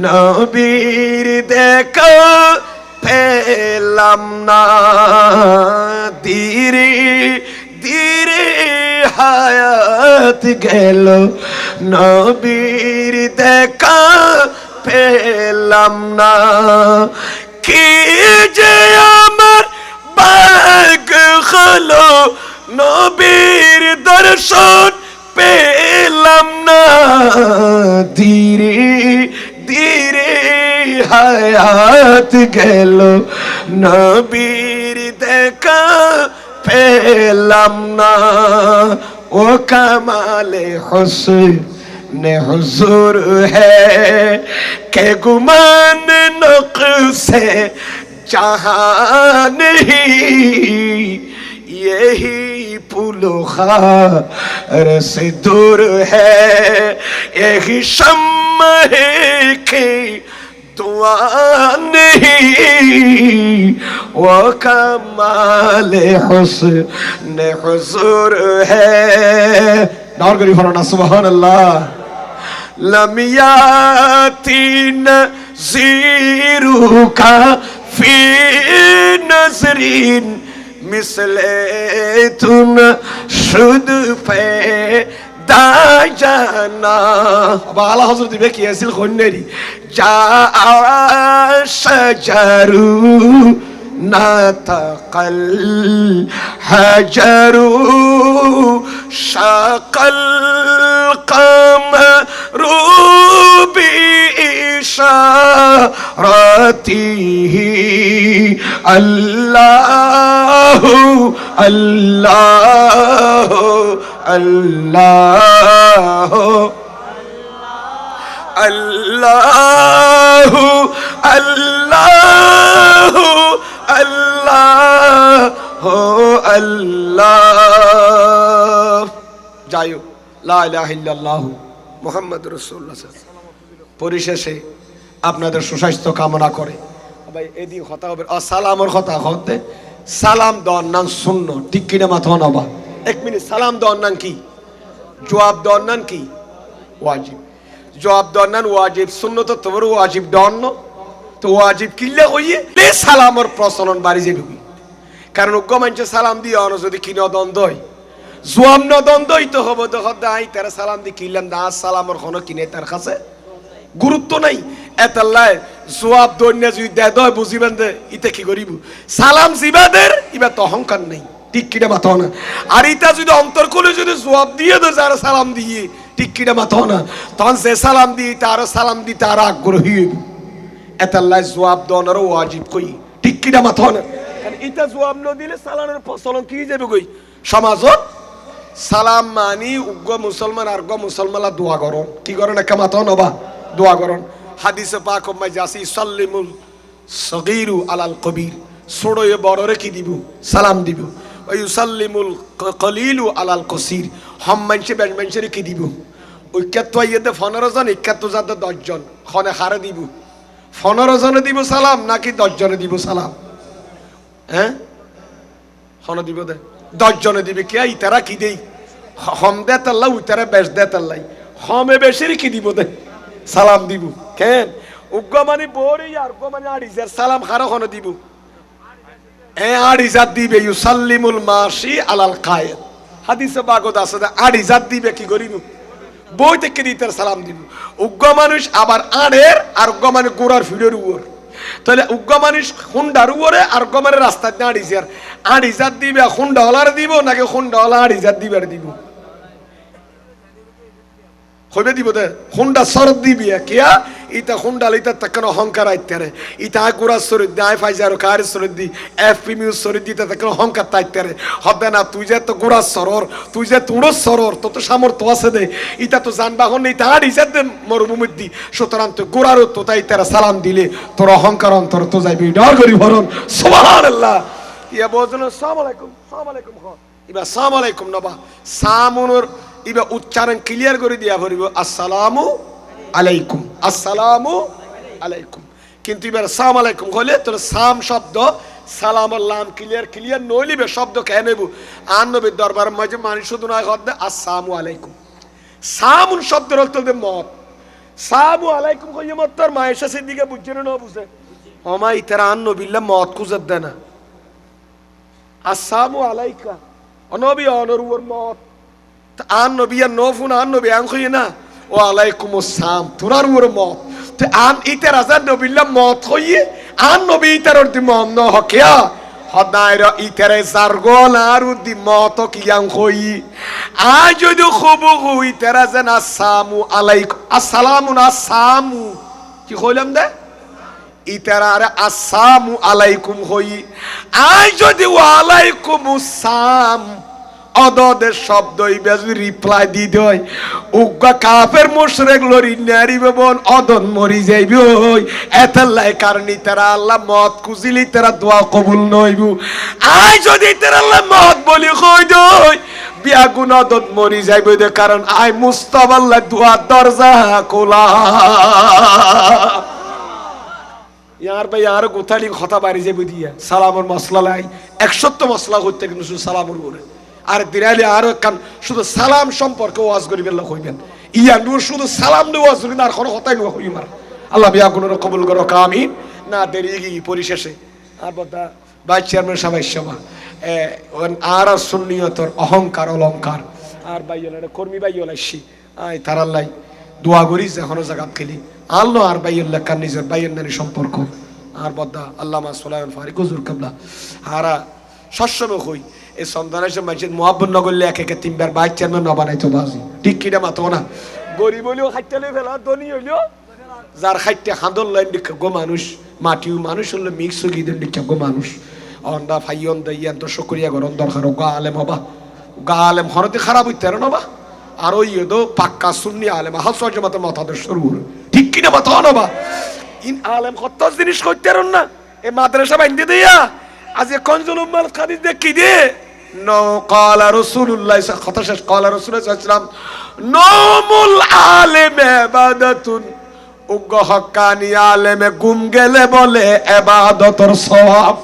নবীর দেখো পেলাম না ধীরে ধীরে হায়াত গেল নবীর দেখা পেলাম না কি যে আমার ভাগ্য হলো নবীর দর্শন পেলাম না ধীরে ধীরে হায়াত গেল নবীর দেখা পেলাম না ও কামালে हुस्न हुजूर है के गुमान नक्शे जहां नहीं यही पुलखार से दूर है यही शम्मा है के दुआ नहीं वो कमाल हुस्न हुजूर है। नौर गरीब फरमाना सुभान अल्लाह लम याती नज़ीरु का फी नज़रीन मिसले तुन शुद पे दाजाना बाला हजरत बेकी ऐसिल खोन्नेरी जा शजरू नतकल हजरू शकल कमरू बिशारतिही अल्लाह अल्लाह अल्लाह अल्लाह আল্লাহ আল্লাহ আল্লাহ। যাই হোক, লা ইলাহা ইল্লাল্লাহ মুহাম্মাদুর রাসূলুল্লাহ। পরিশেষে আপনাদের সুস্বাস্থ্য কামনা করে ভাই এদিন কথা হবে সালামের কথা হতে। সালাম দেওয়ার নাম শূন্য, ঠিক কিনা মাথা নবা? 1 মিনিট। সালাম দেওয়ার নাম কি? জবাব দেওয়ার নাম কি? ওয়াজিব। জবাব দেওয়ার নাম ওয়াজিব। সুন্নত তোমার ওয়াজিব দেওয়ার না তো ওয়াজিব কিল্লে হইয়ে সালামের প্রচলন বাড়ি যাবে। কারণ উগ্র মানুষের সালাম দিয়ে অন যদি কিনা দ্বন্দ্ব হয়, জবাব না দ্বন্দ্ব হইতে হবে তো হদাই তারা সালাম দিয়ে কিনলাম দা সালামের কোনো কিনে তার কাছে গুরুত্ব নাই। এতাল্লাহ জবাব দৈন্য যদি দেয় দয় বুঝিবেন দে ইতে কি করিব সালাম জিবাদের ইবা তো অহংকার নেই, ঠিক কিনা মাথা না? আর ইটা যদি অন্তর খুলে যদি জবাব দিয়ে দে যারা সালাম দিয়ে, ঠিক কিনা মাথা না? তখন সে সালাম দিয়ে তারও সালাম দিতে আরো আগ্রহী হইব। এতাল্লাহ জবাব দেওয়ারও ওয়াজিব কই, ঠিক কিনা মাথা না? ইটা জবাব না দিলে সালামের প্রচলন কি যাবে কই সমাজত? সালাম মানি উগ্র মুসলমান আর মুসলমানরা দোয়া করন, কি করেন একা মাথা নবা? দোয়া করন। হাদিসে পাক মাই যাসি সাল্লিমুল সগীরু আলাল কবির, ছোড়য়ে বড়রে কি দিব? সালাম দিব। ওই ইউসাল্লিমুল কলিলু আলাল কসির, হম মানছে বেশ মানছে কি দিব? ওই কেত ইয়েতে 15 জন, ইকাত্ত যাতে 10 জন খনে হারে দিব। 15 জনে দিব সালাম নাকি 10 জনে দিব সালাম? হ্যাঁ খনে দিব দে 10 জনে দিবে কে? ইতারা কি দেই হম দে তাল্লাহ, উইতারা বেশ দে তাল্লাই, হমে বেশির কি দিব দে সালাম দিব। কেন উগ্র মানে বড়ই আর মানে আড়িজার সালাম খারো খনে দিব? আড়িজাত দিবে। ইউসাল্লিমুল মাসি আলাল কায়েদ, হাদিসে বাগত আছে আড়িজাত দিবে কি করিব? বই থেকে দিতে সালাম দিব। উগ্র মানুষ আবার আড়ের আর উগ্র মানে গোড়ার ফিডের উপর, তাহলে উগ্র মানুষ হুন্ডার উপরে আর উগ্র মানে রাস্তার দিয়ে আড়িজার। আড়িজাত দিবে হুন্ডা হলার দিব নাকি হুন্ডা হলা আড়িজাত দিবার দিব? হইবে দিব দে হুন্ডা সরদ দিবি কিয়া ইটা হুন্ডা লিতা তখন অহংকার আইতারে ইটা গুড়া সরদ দি আই ফাইজার কার সরদ দি এফপি মিউ সরদ দিতে তখন অহংকার তাইতারে হবে না। তুই যে তো গুড়া সরর, তুই যে তুড়ো সরর, তো তো সামর্থ্য আছে দে। ইটা তো যানবাহন নেই তাহার হিসাব দে মরুভূমির দি, সুতরাং তো গুড়ারও তো তাই তারা সালাম দিলে তোর অহংকার অন্তর তো যাইবি। ডর করি ভরণ সুবহানাল্লাহ। ইয়া বলছেন আসসালামু আলাইকুম, আসসালামু আলাইকুম। ইবা আসসালামু আলাইকুম নবা সামুনুর ইবা উচ্চারণ ক্লিয়ার করে দিয়া ভরিব আসসালামু আলাইকুম, আসসালামু আলাইকুম। কিন্তু এবার আসসালামু আলাইকুম হলে তোর সাম শব্দ সালামের লাম ক্লিয়ার নইলিবে শব্দ কেন নেব? আর নবীর দরবারের মাঝে মানুষ শুধু নয় হদ্দে আসসালামু আলাইকুম। সামুন শব্দের অর্থ মত। সালামু আলাইকুম কইয়ে মত তোর মায়েশা সিদ্দিকা বুঝছে না বুঝে অমা ইতারা আর নবিল্লা মত খুঁজে দেয় না। আসসালামু আলাইকা অনবী অনরুর মত আন নবী আর নফুন আন নবী আন কই না ও আলাইকুম আসসালাম তোরার ওর মত তে আন ইতার আজাদ নবিল্লা মত কইয়ে আন নবী ইতার দি মত ন হকিয়া হদায়র ইতারে জারগল আর দি মত কি আন কই আ যদি খুব হই তারা যেন আসসালামু আলাইকুম আসসালামু আসসালামু কি কইলাম দে ইতারা আর আসসালামু আলাইকুম হই আই যদি ওয়ালাইকুম আসসালাম অদদের শব্দ ইবাজু রিপ্লাই দি দয় উগ্র কাফের মুশরিক লরি নারিবে বন অদন মরি যাইবে ওই এতাল্লাই কারণে তারা আল্লাহ মত কুজিলি তারা দোয়া কবুল নইব। আই যদি তারা আল্লাহ মত বলি কই দই বিয়া গুণ অদত মরি যাইবে দে কারণ আই মুস্তাফা আল্লাহ দোয়া দরজা খোলা। ইয়ার ভাই আর গোথালি কথা বাড়ি যাবে দিয়া সালামের মশলা লাই 100 মশলা করতে কিন্তু শুধু সালামের বলে আর দিরাইলে আরো কান শুধু সালাম সম্পর্কে ওয়াজ করিবেন লোক হইবেন ইয়া নূর শুধু সালাম দিয়ে ওয়াজ করিবেন আর কোনো কথাই নয় হইমার। আল্লাহ বিয়া গুণের কবুল করো আমিন। না দেরি গিয়ে পরিশেষে আর বদা ভাইস চেয়ারম্যান সবাই সভা আর সুন্নিয়তর অহংকার অলংকার আর বাইলা কর্মী বাইলাইছি আই তারাল্লাই দোয়া করিস এখনো জাগাত খেলি আল্লাহ আর বাইল্লা কান নিজের বাইয়ের নারী সম্পর্ক আর বদা আল্লামা সুলাইমান ফারিক হুজুর কাবলা হারা সবসময় হই এই সন্তান এসে মানুষের মহাব্বত না করলে এক একে 3 বার ভাইস চেয়ারম্যান না বানাইতো বাজি ঠিক কিনা মাতো না গরিব হইলেও খাইতে ফেলা ধনী হইলেও যার খাইতে হাঁদর লাইন দিকে গো মানুষ মাটিও মানুষ হলে মিক্স গিয়ে দিকে গো মানুষ অন্দা ফাইয়ন দাইয়ান তো শুকরিয়া গরম দরকার গা আলেম হবা গা আলেম হরতে খারাপ হইতে না আর ওই পাক্কা সুন্নি আলেম হাসওয়াজ মত মাথাদের শুরু ঠিক কিনা মাতো না ইন আলেম কত জিনিস করতে না এই মাদ্রাসা বাইন্দে দিয়া আজ কনজুল উম্মাল খাদিজ দে কি দে নো ক্বালা রাসূলুল্লাহ কথা শেষ ক্বালা রাসূলুল্লাহ সাল্লাল্লাহু আলাইহি ওয়াসাল্লাম নওমুল আলিম ইবাদাতুন উগ্গ হক্কানি আলেমে ঘুম গেলে বলে ইবাদতের সওয়াব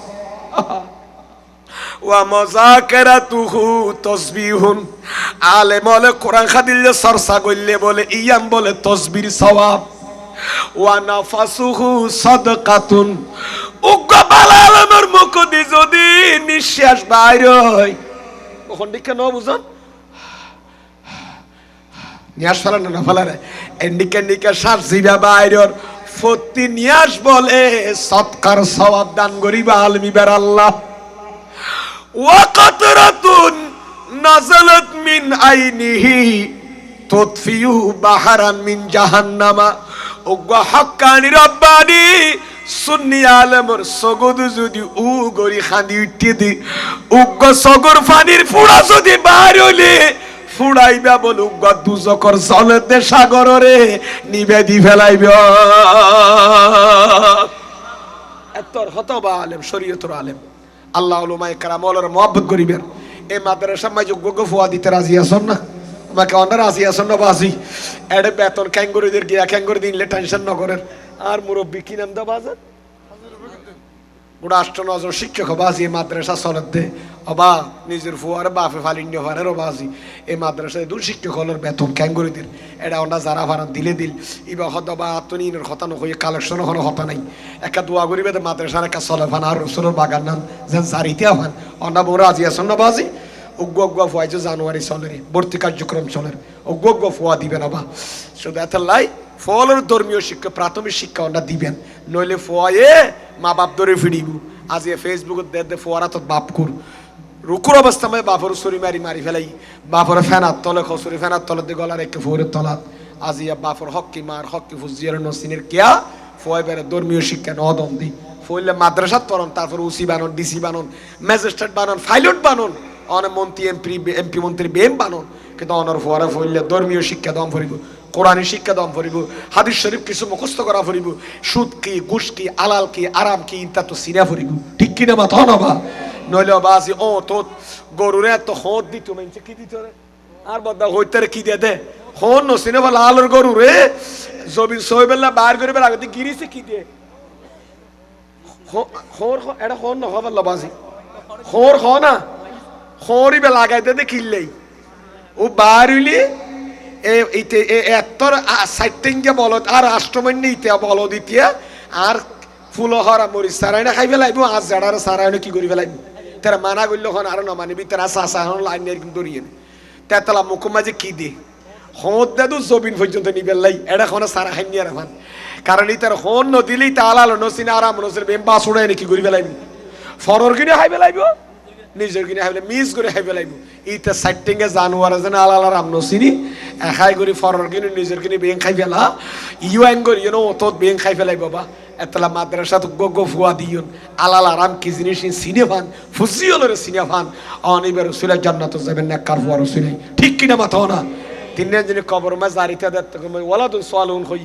ওয়া মুযাকারাতুহু তাসবিহুন আলেম বলে কোরআন খাদিলে চর্চা করলে বলে ইয়াম বলে তাসবির সওয়াব ওয়া নাফাসুহু সাদকাতুন উগ্গ বালা আলেমের মুখ দি যদি নিঃশ্বাস বাইর হয় তখন দিকে ন বুঝন নিয়াস ফেলা না ফেলারে এন্ডিকে নিকে শ্বাস জিবা বাইরর ফতি নিয়াস বলে সৎকার সওয়াব দান করিবা আলমি বের আল্লাহ ওয়া কাতরাতুন নাযালাত মিন আইনিহি তুতফিউ বাহারান মিন জাহান্নামা উগ্গ হক্কানি রব্বানি সুন্নি আলেমর সগদ যদি উ গরি খান্দি উঠতে দি উগ্গ সগর ফানির ফুড়া যদি বাইর হইলে ফুড়াইবা বল উগ্গ দুজকর জলেতে সাগরে নিবেদি ফেলাইবে এতর হতবা আলেম শরীয়তর আলেম আল্লাহ উলামায়ে কেরাম ওলার মহব্বত করিবেন এই মাদ্রাসা মাই যোগ্য ফুয়া দিতে রাজি আছেন না আমাকে অন্য রাজি আছেন না বাজি এড়ে বেতন ক্যাঙ্গুরিদের গিয়া ক্যাঙ্গুরি দিনলে টেনশন ন করেন আর মুরব্বী কি নাম দা বাজার গোটা 8-9 জন শিক্ষক বাজি এই মাদ্রাসা চলত দে অবা নিজের ফুয়ার বাপে ফালিন্য ফারের বাজি এই মাদ্রাসায় দূর শিক্ষক হলের বেতন ক্যাঙ্গুরিদের এটা ওটা যারা ফারান দিলে দিল ইবা হতবা আত্মনিনের কথা নকইয়ে কালেকশন কোনো হতা নাই একটা দোয়া করিবে মাদ্রাসার একটা চলে ফান আর রসুলের বাগান নাম যেন জারিতে ফান অন্না বড় রাজি আছেন না বাজি উগ্গ উগ্গ ফুয়াই যে জানুয়ারি চলের ভর্তি কার্যক্রম চলের উগ্গ উগ্গ ফুয়া দিবেন আবা শুধু এত লাই ফলের ধর্মীয় শিক্ষা প্রাথমিক শিক্ষা ওটা দিবেন নইলে ফুয়ায়ে মা বাপ ধরে ফিরিব আজ ফেসবুকে দে ফুয়ারা তো বাপ কুর রুকুর অবস্থা মানে বাপর ছুরি মারি ফেলাই বাপর ফেনার তলে খসুরি ফেনার তলে দিয়ে গলার একটা ফুয়ের তলাত আজ ইয়া বাপর হকি মার হকি ফুজিয়ার নসিনের কেয়া ফুয়াই বেড়ে ধর্মীয় শিক্ষা নদম দি ফুইলে মাদ্রাসাত তরণ তারপর উসি বানন ডিসি বানন ম্যাজিস্ট্রেট বানন পাইলট বানন অনেক মন্ত্রী এমপি মন্ত্রী বেম বানন কিন্তু অনর ফুয়ারা ফুইলে ধর্মীয় শিক্ষা দম ফরিব কোরআনী শিক্ষা দম ফরিব হাদিস শরীফ কিছু মুখস্থ করা ফরিব সুদ কি ঘুষ কি আলাল কি আরাম কি ইন্তা তো সিনা ফরিব ঠিক কিনা মাথা নবা নইলে বাজি ও তো গরুরে তো হোদ দিত মানছে কি দিত রে আর বদা হইতারে কি দে হন নসিনে বলা আলোর গরু রে জবিন সইবেলা বার করে বেলা আগে গিরিছে কি দে খোর এটা হন না হবাল্লা বাজি খোর হ না খড়ি বেলা লাগাইতে দে কিনলেই ও বার হইলে এত্তর সাইটিংকে বলত আর রাষ্ট্রমান্য ইতে বল দিতিয়া আর ফুলহরা মরিচ সারাইনা খাই ফেলাইব আর জাড়ার সারাইনা কি করি ফেলাইব তারা মানা করলে হন আর নমানিবি তারা চাষা হন লাইন দরিয়ে তেতলা মুখমাঝে কি দে হত দেদু জবিন পর্যন্ত নিবেল লাই এটা কোনো সারা খাইনি আর এখন কারণ এই তার হন নদিলেই তালাল নসিনে আরাম নসির বেম বাস উড়াই নাকি করি ফেলাইব ফরর কিনে খাই ফেলাইব নিজের কিনে খাইলে মিস করে খাই ফেলাইব ইতে সাইটিংয়ে জানুয়ার যেন আলাল আরাম নসিনি একাই করি ফরর কিনে নিজের কিনে বেং খাই ফেলা ইউ আইন করি অত বেং খাই ফেলাই বাবা এতলা মাদ্রাসা তো গো ফুয়া দিয়ন আলাল আরাম কি জিনিস সিনেফান ফুসিয়লের সিনেফান অনিবার রসুলের জান্নাত যাবেন না কার ফুয়া রসুলে ঠিক কিনা মাথা না তিনজন যিনি কবর মা জারিতা দত্ত ওয়ালাদুন সালুন হই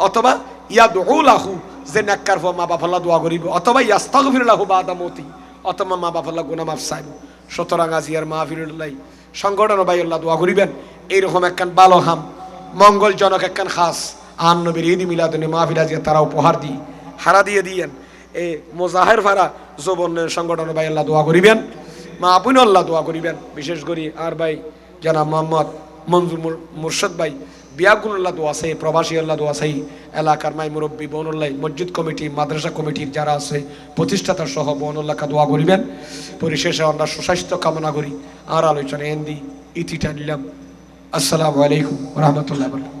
অথবা ইয়াদউ লাহু যে নাক্কার ফুয়া মা বাপ আল্লাহ দোয়া করিব অথবা ইয়াস্তাগফির লাহু বাদা মউতি অথবা মা বাপ আল্লাহ গুনাহ মাফ চাইব সুতরাং আজিয়ার মাহফিলুল্লাহ সংগঠন ভাই আল্লাহ দোয়া করিবেন এইরকম একখান ভালো হাম মঙ্গলজনক একখান খাস আন নবীর ঈদ মিলাদুন মাহফিল আজিয়া তারা উপহার দিই হারা দিয়ে দিয়েন এই মোজাহের ফারা যৌবনের সংগঠন ভাই আল্লাহ দোয়া করিবেন মা আপনি আল্লাহ দোয়া করিবেন বিশেষ করে আর ভাই জানাব মোহাম্মদ মঞ্জুর মুর্শদ ভাই বিয়াগুল্লাহ দোয়া আছে প্রবাসী আল্লাহ দোয়া আছে এলাকার মাই মুরব্বী বনুল্লাহ মসজিদ কমিটি মাদ্রাসা কমিটির যারা আছে প্রতিষ্ঠাতা সহ বনুল্লাহকে দোয়া করিবেন পরিশেষে আমরা সুস্বাস্থ্য কামনা করি আর আলোচনা এন্দি ইতিটা নিলাম আসসালামু আলাইকুম রহমতুল্লাহ।